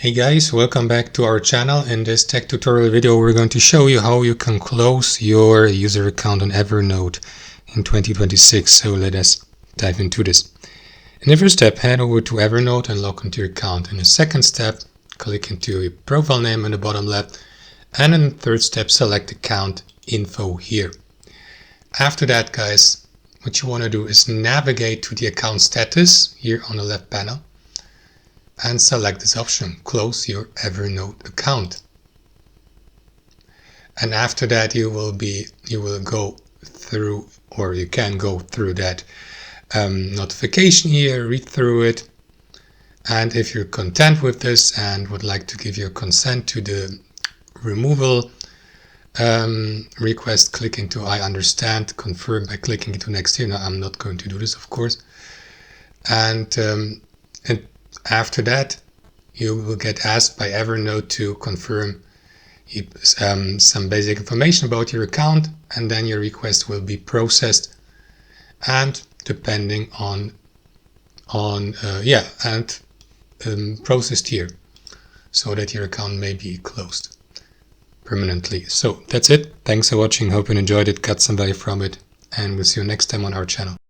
Hey guys, welcome back to our channel. In this tech tutorial video we're going to show you how you can close your user account on Evernote in 2026. So let us dive into this. In the first step, head over to Evernote and log into your account. In the second step, click into your profile name in the bottom left, and in the third step, select account info here. After that, guys, what you want to do is navigate to the account status here on the left panel and select this option, close your Evernote account. And after that you will go through, or you can go through that notification here, read through it, and if you're content with this and would like to give your consent to the removal request, click into I understand, confirm by clicking into next here. Now I'm not going to do this, of course, and after that you will get asked by Evernote to confirm some basic information about your account, and then your request will be processed and depending on processed here, so that your account may be closed permanently. So that's it. Thanks for watching. Hope you enjoyed it, got some value from it, and we'll see you next time on our channel.